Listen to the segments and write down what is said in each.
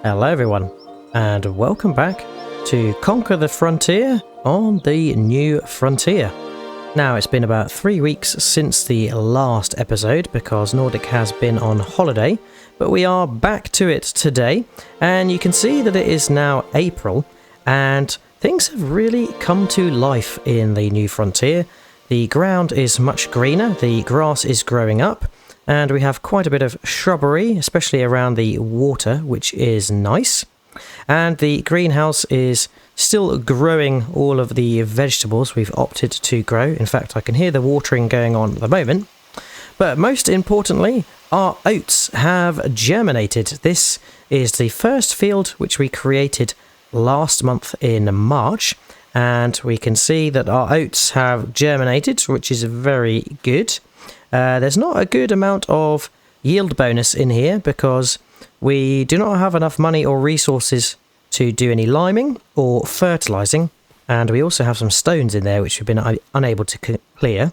Hello everyone, and welcome back to Conquer the Frontier on the New Frontier. Now, it's been about 3 weeks since the last episode because Nordic has been on holiday, but we are back to it today, and you can see that it is now April, and things have really come to life in the New Frontier. The ground is much greener, the grass is growing up, and we have quite a bit of shrubbery, especially around the water, which is nice. And the greenhouse is still growing all of the vegetables we've opted to grow. In fact, I can hear the watering going on at the moment. But most importantly, our oats have germinated. This is the first field which we created last month in March. And we can see that our oats have germinated, which is very good. There's not a good amount of yield bonus in here because we do not have enough money or resources to do any liming or fertilizing, and we also have some stones in there which we've been unable to clear.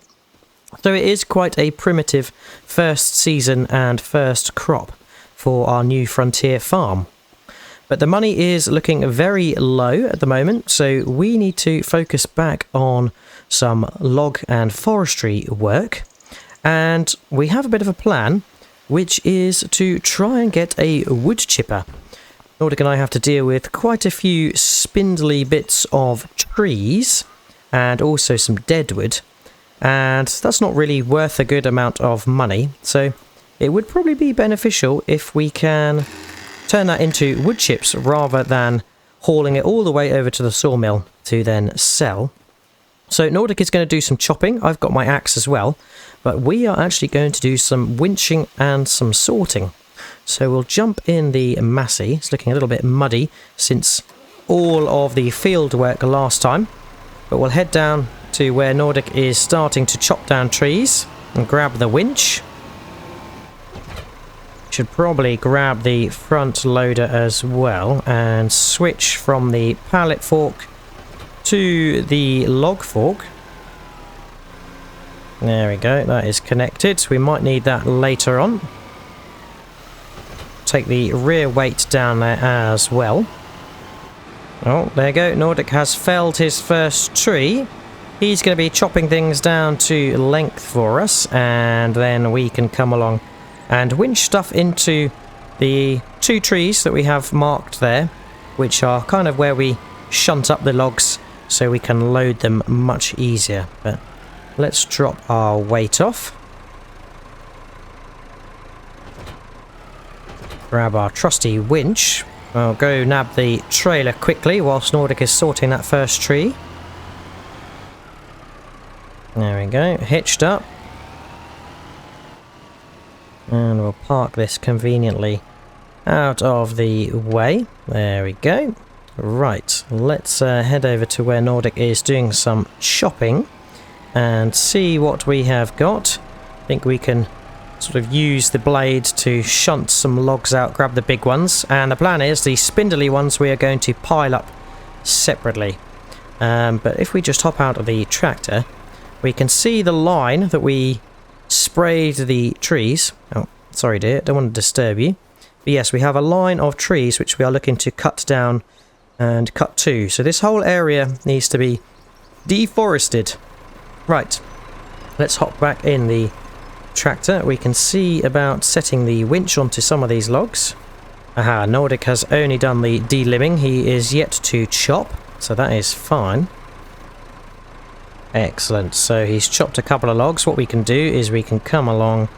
So it is quite a primitive first season and first crop for our New Frontier farm. But the money is looking very low at the moment, so we need to focus back on some log and forestry work. And we have a bit of a plan, which is to try and get a wood chipper. Nordic and I have to deal with quite a few spindly bits of trees and also some deadwood, and that's not really worth a good amount of money, so it would probably be beneficial if we can turn that into wood chips rather than hauling it all the way over to the sawmill to then sell. So Nordic is going to do some chopping. I've got my axe as well, but we are actually going to do some winching and some sorting. So we'll jump in the Massey. It's looking a little bit muddy since all of the field work last time, but we'll head down to where Nordic is starting to chop down trees and grab the winch. Should probably grab the front loader as well and switch from the pallet fork to the log fork. There we go, that is connected. We might need that later on. Take the rear weight down there as well. Oh, there you go, Nordic has felled his first tree. He's going to be chopping things down to length for us, and then we can come along and winch stuff into the 2 trees that we have marked there, which are kind of where we shunt up the logs so we can load them much easier. But let's drop our weight off. Grab our trusty winch. I'll go nab the trailer quickly whilst Nordic is sorting that first tree. There we go, hitched up. And we'll park this conveniently out of the way. There we go. Right, let's head over to where Nordic is doing some chopping and see what we have got. I think we can sort of use the blade to shunt some logs out, grab the big ones, and the plan is the spindly ones we are going to pile up separately. But if we just hop out of the tractor, we can see the line that we sprayed the trees. Oh, sorry dear, don't want to disturb you. But yes, we have a line of trees which we are looking to cut down and cut to. So this whole area needs to be deforested. Right, let's hop back in the tractor. We can see about setting the winch onto some of these logs. Aha, Nordic has only done the delimbing. He is yet to chop, so that is fine. Excellent, so he's chopped a couple of logs. What we can do is we can come along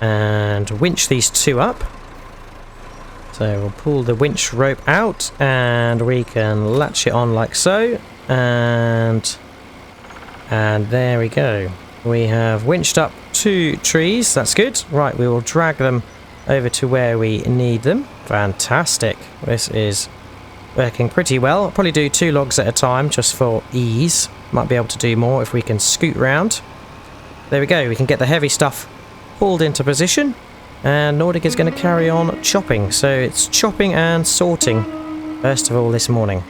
and winch these 2 up. So we'll pull the winch rope out and we can latch it on like so, and there we go. We have winched up 2 trees, that's good. Right, we will drag them over to where we need them. Fantastic, this is working pretty well. I'll probably do 2 logs at a time just for ease. Might be able to do more if we can scoot round. There we go, we can get the heavy stuff pulled into position. And Nordic is going to carry on chopping. So it's chopping and sorting first of all this morning.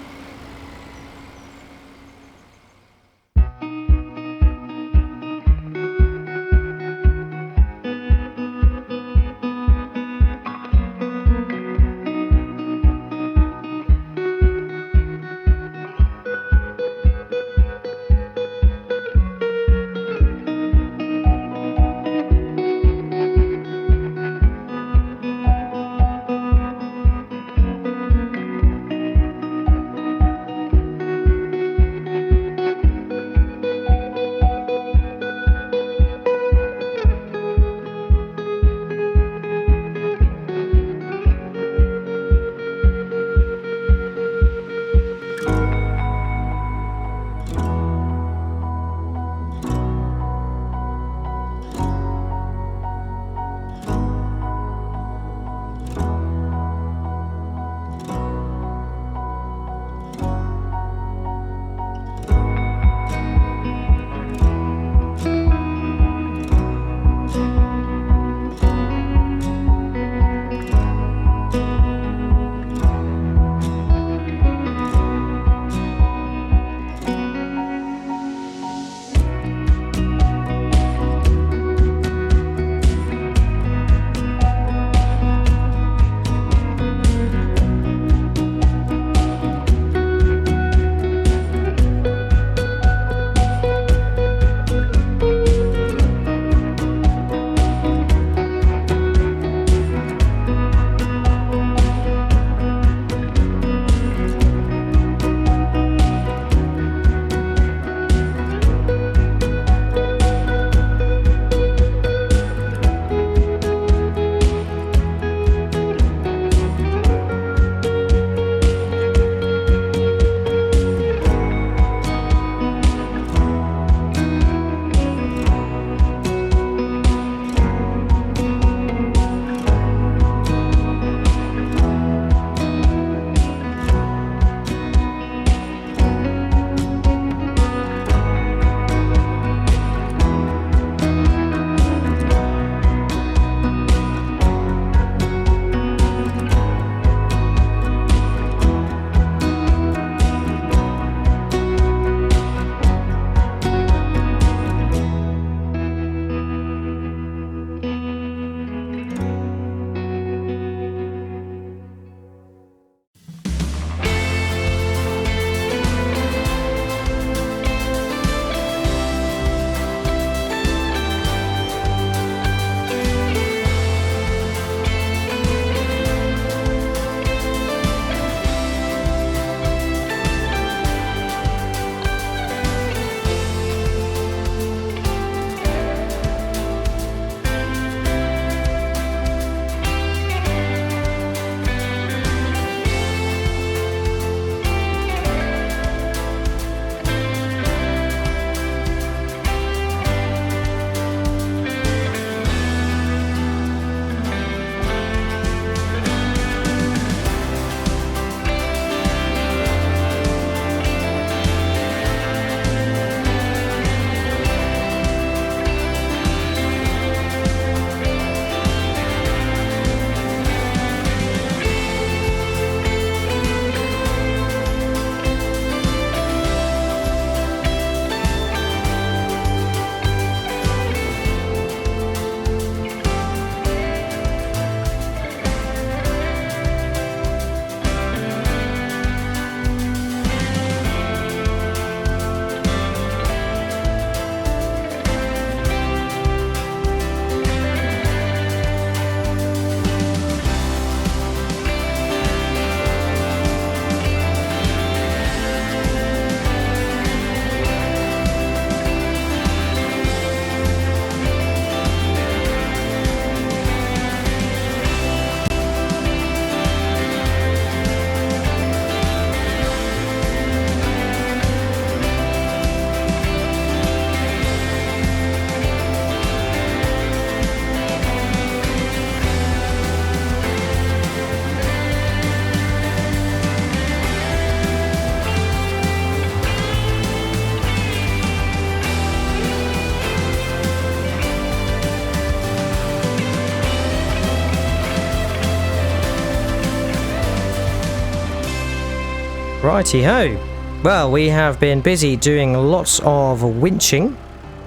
Righty-ho. Well, we have been busy doing lots of winching,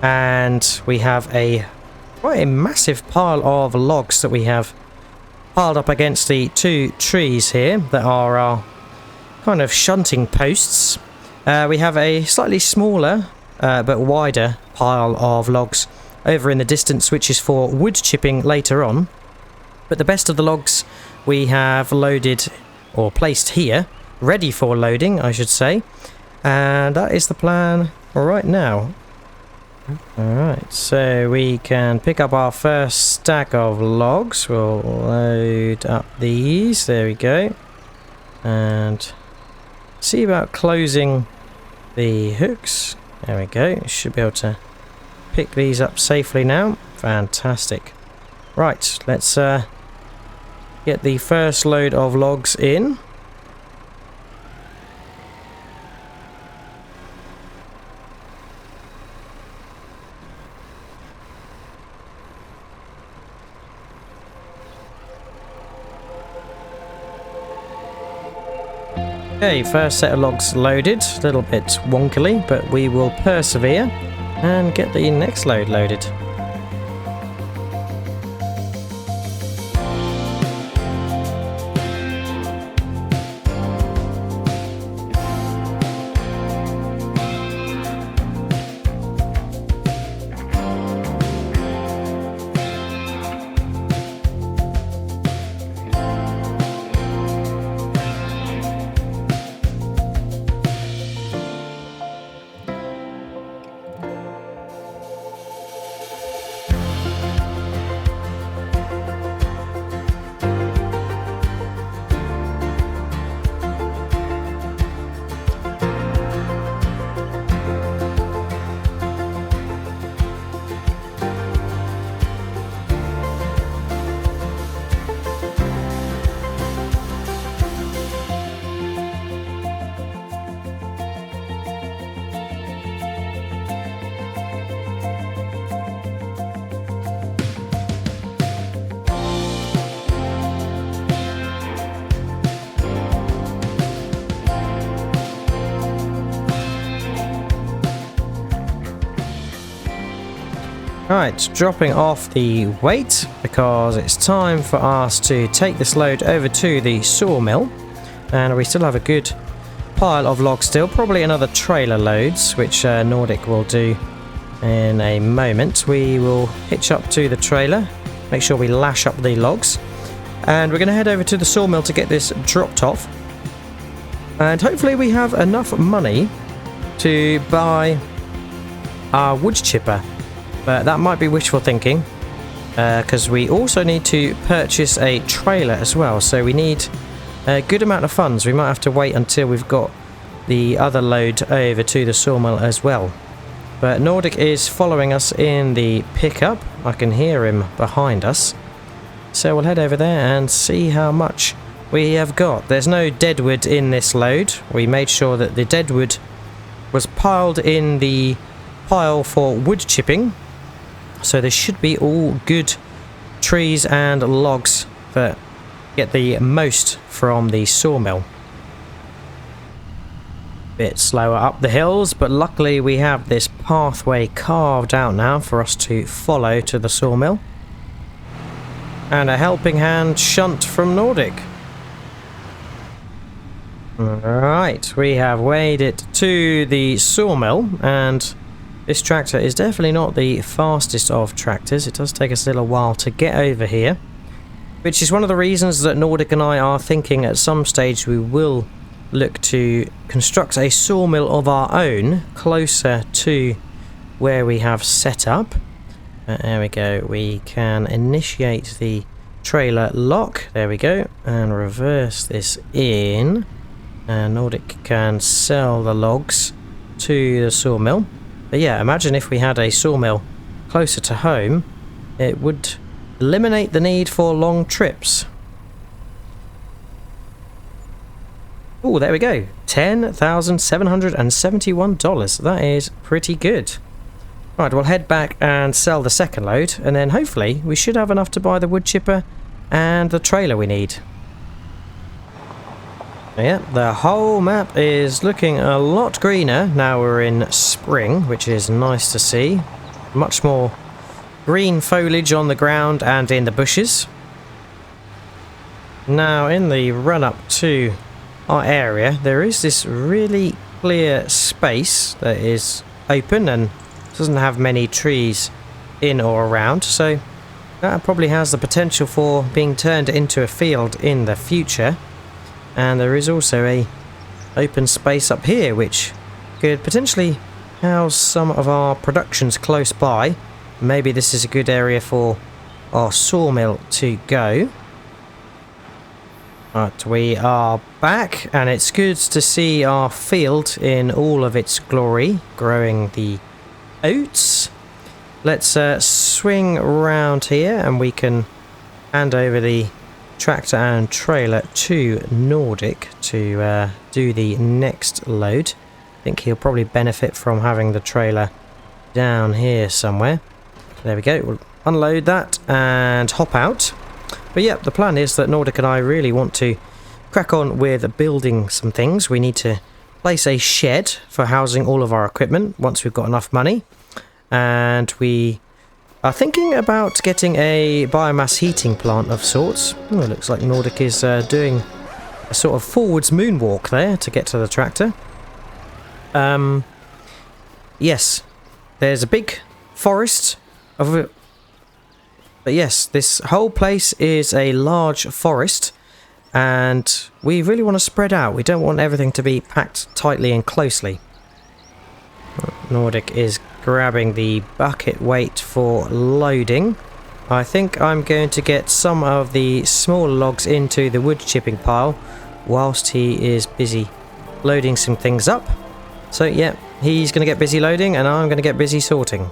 and we have quite a massive pile of logs that we have piled up against the two trees here that are our kind of shunting posts. We have a slightly smaller but wider pile of logs over in the distance, which is for wood chipping later on. But the best of the logs we have loaded, or placed here, ready for loading, I should say. And that is the plan right now. Alright, so we can pick up our first stack of logs. We'll load up these. There we go. And see about closing the hooks. There we go. Should be able to pick these up safely now. Fantastic. Right, let's get the first load of logs in. Okay, first set of logs loaded. A little bit wonkily, but we will persevere and get the next load loaded. Right, dropping off the weight because it's time for us to take this load over to the sawmill, and we still have a good pile of logs still, probably another trailer loads, which Nordic will do in a moment. We will hitch up to the trailer, make sure we lash up the logs, and we're going to head over to the sawmill to get this dropped off, and hopefully we have enough money to buy our wood chipper. But that might be wishful thinking, because we also need to purchase a trailer as well, so we need a good amount of funds. We might have to wait until we've got the other load over to the sawmill as well. But Nordic is following us in the pickup. I can hear him behind us. So we'll head over there and see how much we have got. There's no deadwood in this load. We made sure that the deadwood was piled in the pile for wood chipping. So there should be all good trees and logs that get the most from the sawmill. Bit slower up the hills, but luckily we have this pathway carved out now for us to follow to the sawmill. And a helping hand shunt from Nordic. Alright, we have weighed it to the sawmill, and this tractor is definitely not the fastest of tractors. It does take us a little while to get over here, which is one of the reasons that Nordic and I are thinking at some stage we will look to construct a sawmill of our own closer to where we have set up. There we go. We can initiate the trailer lock. There we go. And reverse this in. And Nordic can sell the logs to the sawmill. But yeah, imagine if we had a sawmill closer to home, it would eliminate the need for long trips. Oh, there we go. $10,771. That is pretty good. Right, we'll head back and sell the second load, and then hopefully we should have enough to buy the wood chipper and the trailer we need. Yeah, the whole map is looking a lot greener now we're in spring, which is nice to see. Much more green foliage on the ground and in the bushes. Now, in the run-up to our area, there is this really clear space that is open and doesn't have many trees in or around, so that probably has the potential for being turned into a field in the future. And there is also a open space up here which could potentially house some of our productions close by. Maybe this is a good area for our sawmill to go. But we are back, and it's good to see our field in all of its glory, growing the oats. Let's swing around here and we can hand over the tractor and trailer to Nordic to do the next load. I think he'll probably benefit from having the trailer down here somewhere. There we go. We'll unload that and hop out. But yeah, the plan is that Nordic and I really want to crack on with building some things. We need to place a shed for housing all of our equipment once we've got enough money. And we are thinking about getting a biomass heating plant of sorts. Oh, it looks like Nordic is doing a sort of forwards moonwalk there to get to the tractor. Yes, there's a big forest of it. But yes, this whole place is a large forest, and we really want to spread out. We don't want everything to be packed tightly and closely. Nordic is grabbing the bucket weight for loading. I think I'm going to get some of the smaller logs into the wood chipping pile whilst he is busy loading some things up. So yeah, he's going to get busy loading and I'm going to get busy sorting.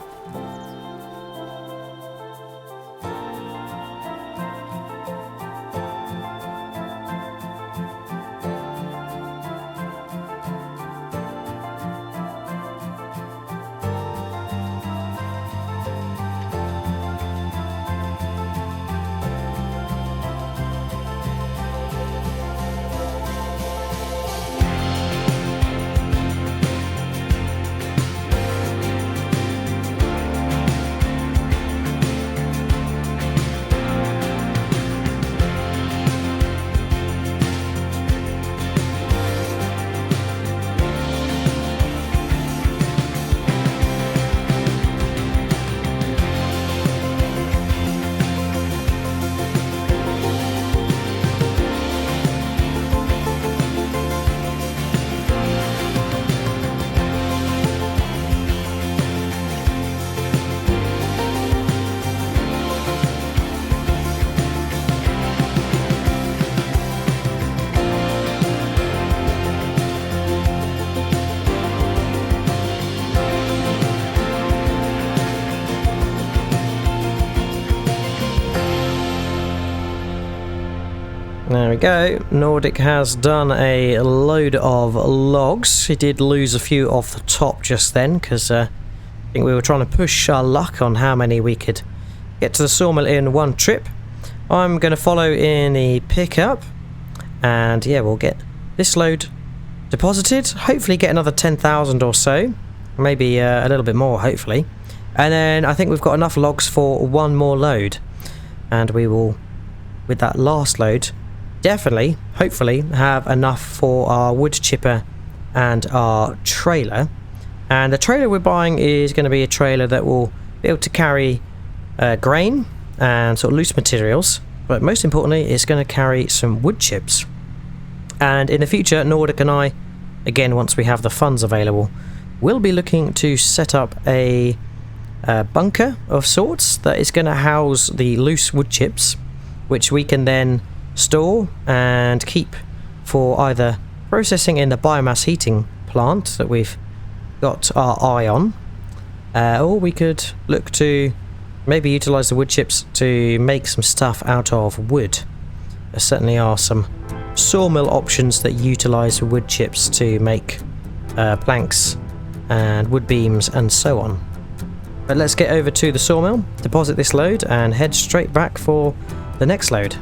There we go. Nordic has done a load of logs. He did lose a few off the top just then because I think we were trying to push our luck on how many we could get to the sawmill in one trip. I'm going to follow in the pickup and yeah, we'll get this load deposited. Hopefully get another 10,000 or so. Maybe a little bit more, hopefully. And then I think we've got enough logs for one more load. And we will, with that last load, definitely, hopefully, have enough for our wood chipper and our trailer. And the trailer we're buying is going to be a trailer that will be able to carry grain and sort of loose materials, but most importantly it's going to carry some wood chips. And in the future, Nordic and I, again once we have the funds available, will be looking to set up a bunker of sorts that is going to house the loose wood chips, which we can then store and keep for either processing in the biomass heating plant that we've got our eye on, or we could look to maybe utilize the wood chips to make some stuff out of wood. There certainly are some sawmill options that utilize wood chips to make planks and wood beams and so on. But let's get over to the sawmill, deposit this load and head straight back for the next load.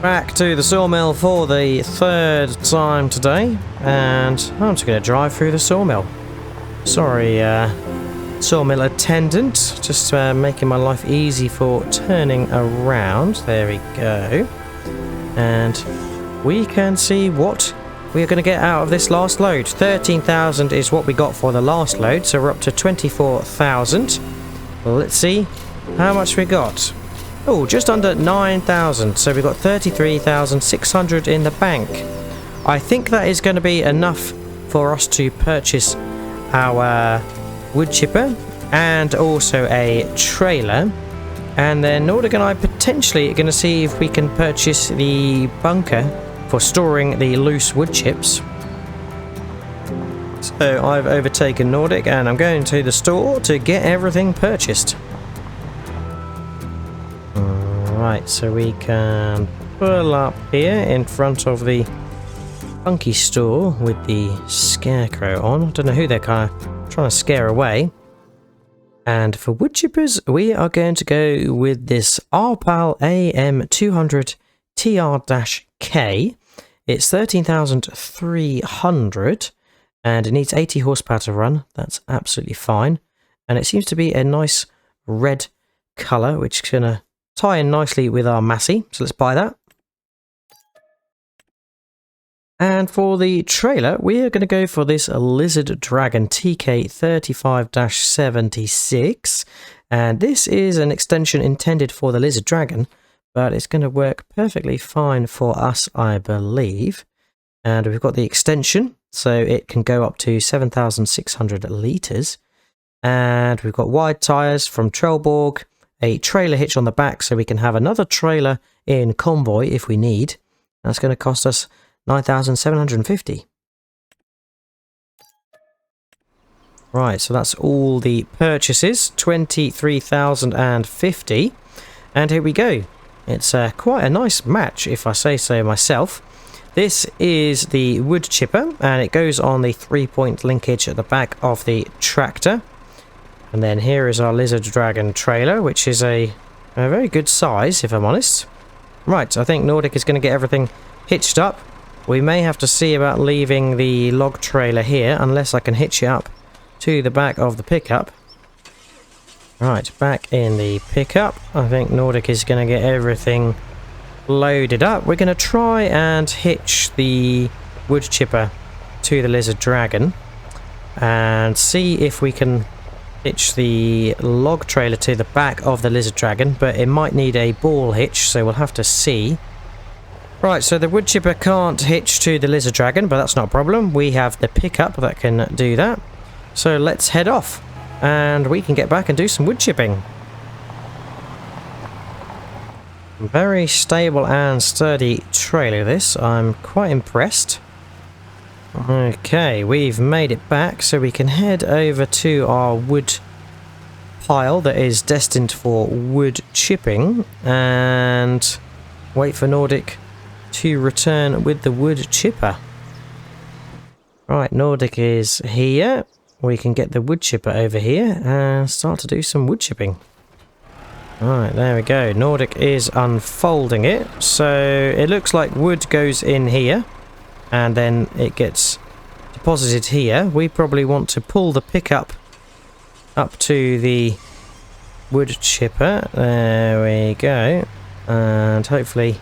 Back to the sawmill for the third time today, and I'm just going to drive through the sawmill. Sorry, sawmill attendant, just making my life easy for turning around. There we go. And we can see what we are going to get out of this last load. 13,000 is what we got for the last load, so we're up to 24,000. Let's see how much we got. Oh, just under 9,000, so we've got 33,600 in the bank. I think that is going to be enough for us to purchase our wood chipper and also a trailer. And then Nordic and I potentially are going to see if we can purchase the bunker for storing the loose wood chips. So I've overtaken Nordic and I'm going to the store to get everything purchased. Right, so we can pull up here in front of the funky store with the scarecrow on. I don't know who they're kind of trying to scare away. And for wood chippers, we are going to go with this Ahlbom AM200 TR-K. It's 13,300 and it needs 80 horsepower to run. That's absolutely fine. And it seems to be a nice red colour, which is going to tie in nicely with our Massey, so let's buy that. And for the trailer, we are going to go for this Lizard Dragon TK35-76, and this is an extension intended for the Lizard Dragon, but it's going to work perfectly fine for us, I believe. And we've got the extension, so it can go up to 7,600 litres, and we've got wide tyres from Trelleborg, a trailer hitch on the back so we can have another trailer in convoy if we need. That's going to cost us 9,750. Right, so that's all the purchases, 23,050. And here we go. It's quite a nice match, if I say so myself. This is the wood chipper, and it goes on the 3-point linkage at the back of the tractor. And then here is our Lizard Dragon trailer, which is a very good size, if I'm honest. Right, I think Nordic is going to get everything hitched up. We may have to see about leaving the log trailer here, unless I can hitch it up to the back of the pickup. Right, back in the pickup. I think Nordic is going to get everything loaded up. We're going to try and hitch the wood chipper to the Lizard Dragon and see if we can hitch the log trailer to the back of the Lizard Dragon, but it might need a ball hitch, so we'll have to see. Right, so the wood chipper can't hitch to the Lizard Dragon, but that's not a problem. We have the pickup that can do that. So let's head off and we can get back and do some wood chipping. Very stable and sturdy trailer this. I'm quite impressed. Okay, we've made it back, so we can head over to our wood pile that is destined for wood chipping and wait for Nordic to return with the wood chipper. Right, Nordic is here. We can get the wood chipper over here and start to do some wood chipping. Right, there we go. Nordic is unfolding it. So it looks like wood goes in here and then it gets deposited here. We probably want to pull the pickup up to the wood chipper. There we go. And hopefully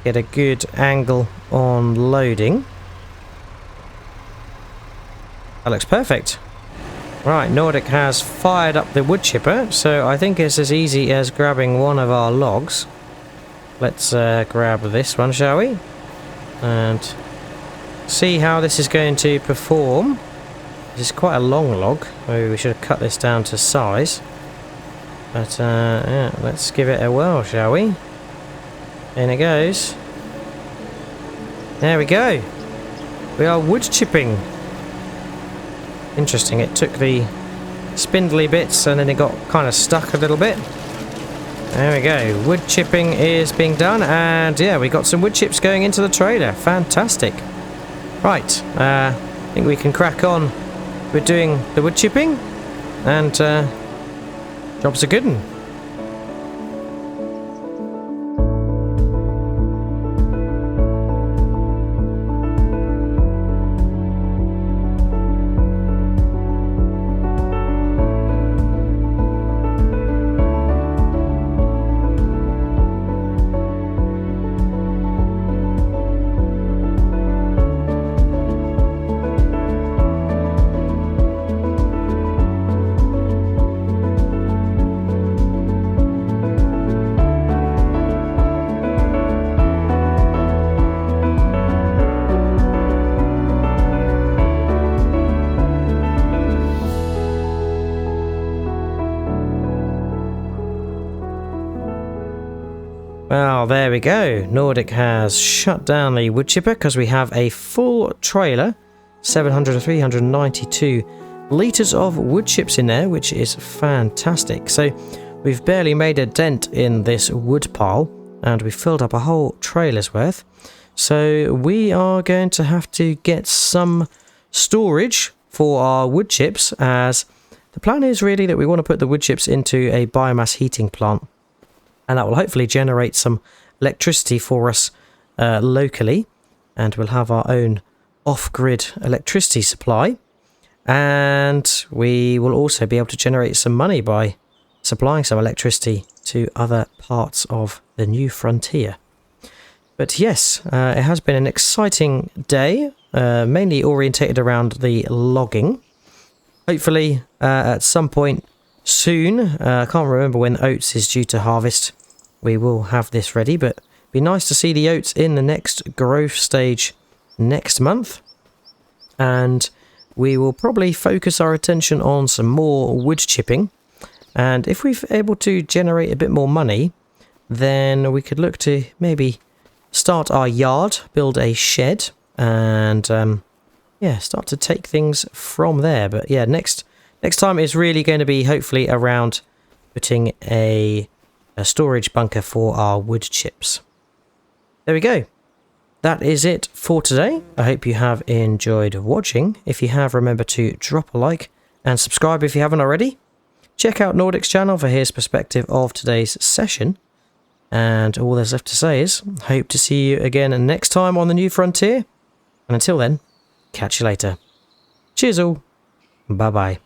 get a good angle on loading. That looks perfect. Right, Nordic has fired up the wood chipper, so I think it's as easy as grabbing one of our logs. Let's grab this one, shall we? And see how this is going to perform. This is quite a long log. Maybe we should have cut this down to size. But yeah, let's give it a whirl, shall we? In it goes. There we go. We are wood chipping. Interesting, it took the spindly bits and then it got kind of stuck a little bit. There we go, wood chipping is being done, and yeah, we got some wood chips going into the trailer. Fantastic. Right, I think we can crack on with doing the wood chipping, and job's a good one. there we go. Nordic has shut down the wood chipper because we have a full trailer, 392 litres of wood chips in there, which is fantastic. So we've barely made a dent in this wood pile, and we filled up a whole trailer's worth. So we are going to have to get some storage for our wood chips, as the plan is really that we want to put the wood chips into a biomass heating plant, and that will hopefully generate some electricity for us locally, and we'll have our own off-grid electricity supply, and we will also be able to generate some money by supplying some electricity to other parts of the new frontier. But yes, it has been an exciting day, mainly orientated around the logging. Hopefully at some point soon, I can't remember when oats is due to harvest, we will have this ready, but it'd be nice to see the oats in the next growth stage next month. And we will probably focus our attention on some more wood chipping. And if we're able to generate a bit more money, then we could look to maybe start our yard, build a shed, and yeah, start to take things from there. But yeah, next time is really going to be hopefully around putting a storage bunker for our wood chips. There we go. That is it for today. I hope you have enjoyed watching. If you have, remember to drop a like and subscribe if you haven't already. Check out Nordic's channel for his perspective of today's session. And all there's left to say is, hope to see you again next time on the New Frontier. And until then, catch you later. Cheers all. Bye bye.